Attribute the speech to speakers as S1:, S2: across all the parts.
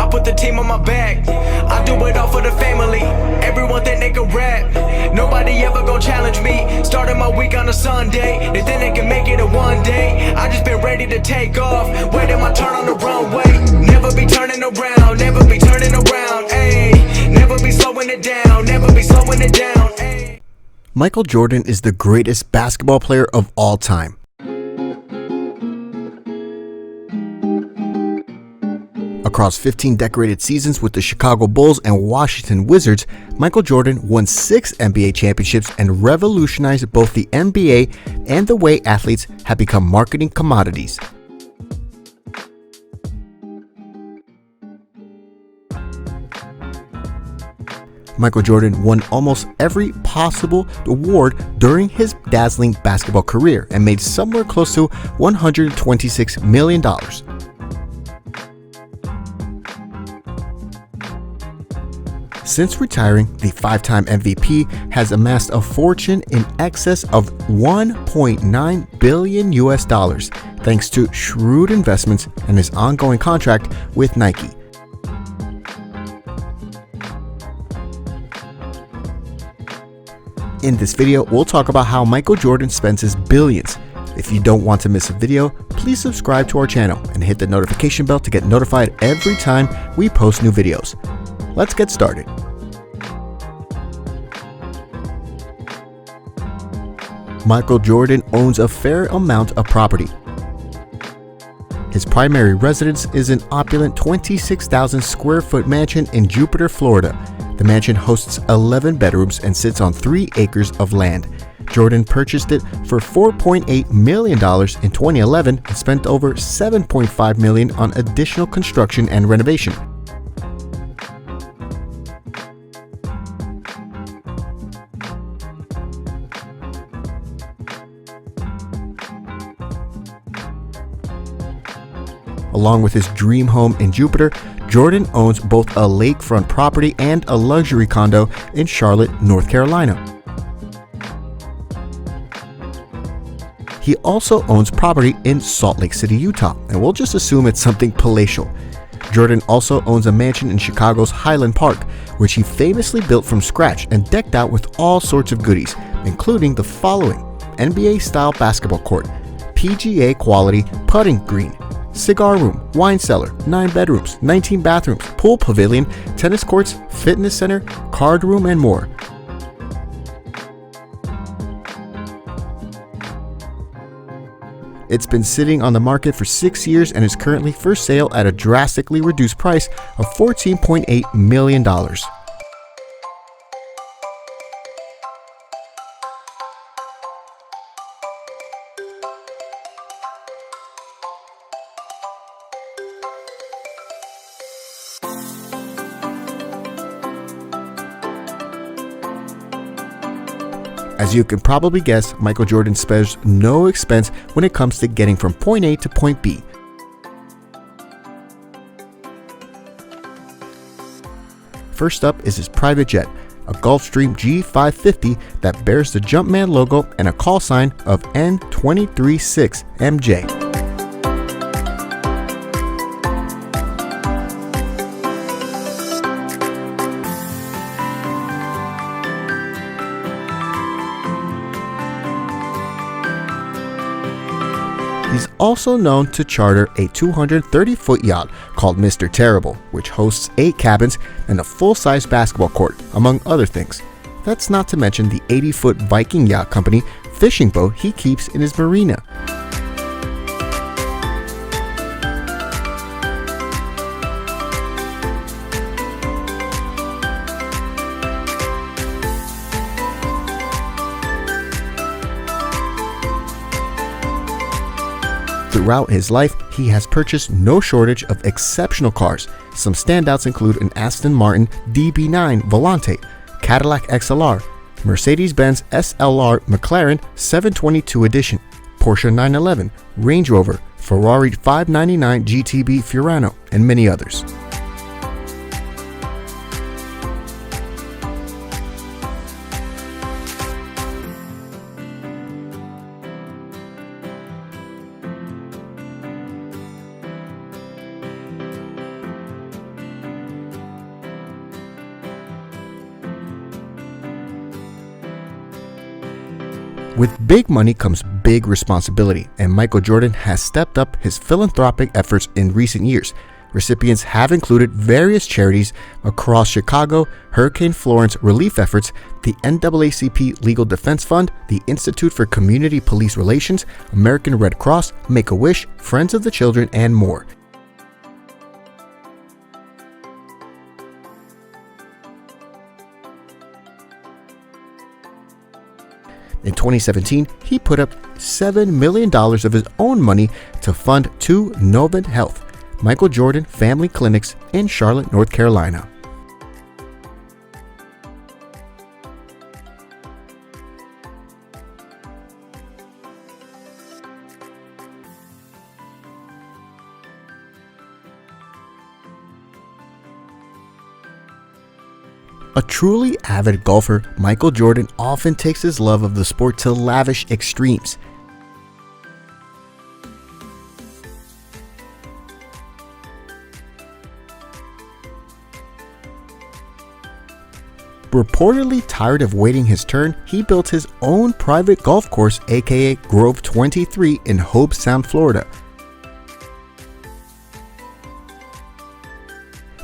S1: put the team on my back. I do it all for the family. Everyone think they can rap. Nobody ever gon' challenge me. Started my week on a Sunday. They think they can make it in one day. I just been ready to take off. Waiting my turn on the runway. Never be turning around. Never be turning around. Ayy. Never be slowing it down. Never be slowing it down. Ayy.
S2: Michael Jordan is the greatest basketball player of all time. Across 15 decorated seasons with the Chicago Bulls and Washington Wizards, Michael Jordan won 6 NBA championships and revolutionized both the NBA and the way athletes have become marketing commodities. Michael Jordan won almost every possible award during his dazzling basketball career and made somewhere close to $126 million. Since retiring, the 5-time MVP has amassed a fortune in excess of $1.9 billion thanks to shrewd investments and his ongoing contract with Nike. In this video, we'll talk about how Michael Jordan spends his billions. If you don't want to miss a video, please subscribe to our channel and hit the notification bell to get notified every time we post new videos. Let's get started. Michael Jordan owns a fair amount of property. His primary residence is an opulent 26,000 square foot mansion in Jupiter, Florida. The mansion hosts 11 bedrooms and sits on 3 acres of land. Jordan purchased it for $4.8 million in 2011 and spent over $7.5 million on additional construction and renovation. Along with his dream home in Jupiter, Jordan owns both a lakefront property and a luxury condo in Charlotte, North Carolina. He also owns property in Salt Lake City, Utah, and we'll just assume it's something palatial. Jordan also owns a mansion in Chicago's Highland Park, which he famously built from scratch and decked out with all sorts of goodies, including the following: NBA-style basketball court, PGA quality putting green, cigar room, wine cellar, 9 bedrooms, 19 bathrooms, pool pavilion, tennis courts, fitness center, card room, and more. It's been sitting on the market for 6 years and is currently for sale at a drastically reduced price of $14.8 million. As you can probably guess, Michael Jordan spares no expense when it comes to getting from point A to point B. First up is his private jet, a Gulfstream G550 that bears the Jumpman logo and a call sign of N236MJ. He's also known to charter a 230-foot yacht called Mr. Terrible, which hosts 8 cabins and a full-size basketball court, among other things. That's not to mention the 80-foot Viking Yacht Company fishing boat he keeps in his marina. Throughout his life, he has purchased no shortage of exceptional cars. Some standouts include an Aston Martin DB9 Volante, Cadillac XLR, Mercedes-Benz SLR McLaren 722 Edition, Porsche 911, Range Rover, Ferrari 599 GTB Fiorano, and many others. With big money comes big responsibility, and Michael Jordan has stepped up his philanthropic efforts in recent years. Recipients have included various charities across Chicago, Hurricane Florence relief efforts, the NAACP Legal Defense Fund, the Institute for Community Police Relations, American Red Cross, Make-A-Wish, Friends of the Children, and more. In 2017, he put up $7 million of his own money to fund 2 Novant Health, Michael Jordan Family Clinics in Charlotte, North Carolina. A truly avid golfer, Michael Jordan often takes his love of the sport to lavish extremes. Reportedly tired of waiting his turn, he built his own private golf course, aka Grove 23, in Hobe Sound, Florida.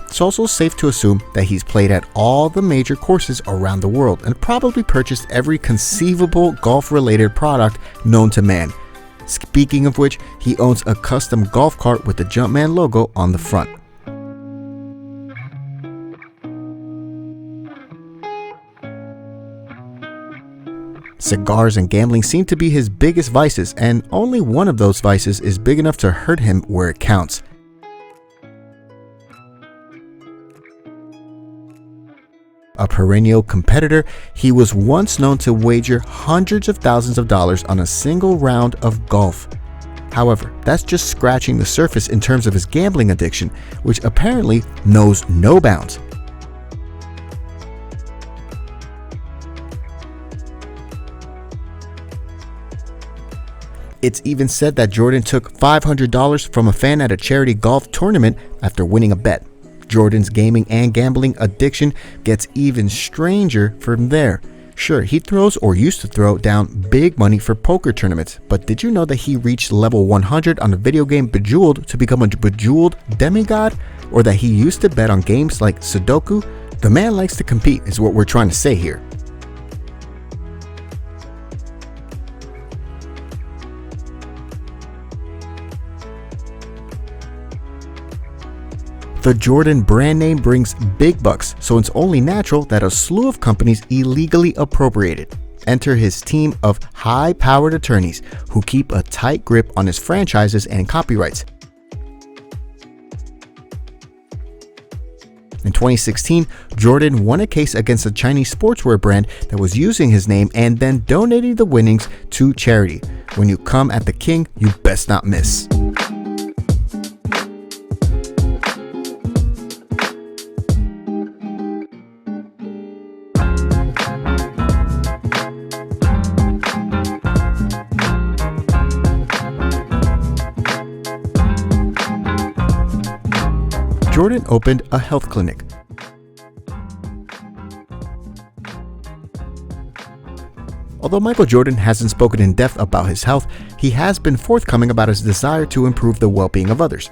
S2: It's also safe to assume that he's played at all the major courses around the world and probably purchased every conceivable golf-related product known to man. Speaking of which, he owns a custom golf cart with the Jumpman logo on the front. Cigars and gambling seem to be his biggest vices, and only one of those vices is big enough to hurt him where it counts. A perennial competitor, he was once known to wager hundreds of thousands of dollars on a single round of golf. However, that's just scratching the surface in terms of his gambling addiction, which apparently knows no bounds. It's even said that Jordan took $500 from a fan at a charity golf tournament after winning a bet. Jordan's gaming and gambling addiction gets even stranger from there. Sure, he throws or used to throw down big money for poker tournaments, but did you know that he reached level 100 on the video game Bejeweled to become a Bejeweled demigod? Or that he used to bet on games like Sudoku? The man likes to compete is what we're trying to say here. The Jordan brand name brings big bucks, so it's only natural that a slew of companies illegally appropriate it. Enter his team of high-powered attorneys who keep a tight grip on his franchises and copyrights. In 2016, Jordan won a case against a Chinese sportswear brand that was using his name and then donating the winnings to charity. When you come at the king, you best not miss. Jordan opened a health clinic. Although Michael Jordan hasn't spoken in depth about his health, he has been forthcoming about his desire to improve the well-being of others.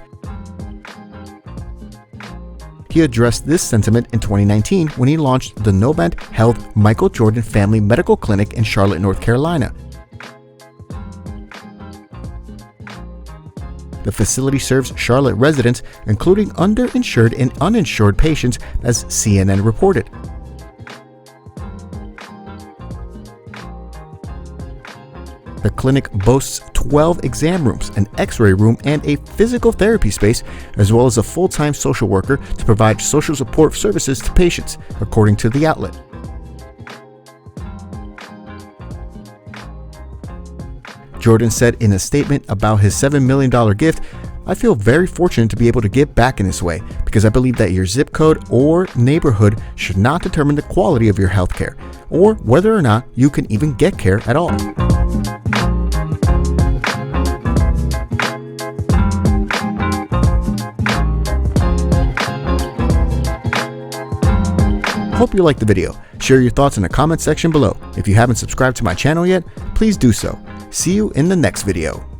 S2: He addressed this sentiment in 2019 when he launched the Novant Health Michael Jordan Family Medical Clinic in Charlotte, North Carolina. The facility serves Charlotte residents, including underinsured and uninsured patients, as CNN reported. The clinic boasts 12 exam rooms, an x-ray room, and a physical therapy space, as well as a full-time social worker to provide social support services to patients, according to the outlet. Jordan said in a statement about his $7 million gift, "I feel very fortunate to be able to give back in this way because I believe that your zip code or neighborhood should not determine the quality of your health care or whether or not you can even get care at all." hope you liked the video. Share your thoughts in the comment section below. If you haven't subscribed to my channel yet, please do so. See you in the next video.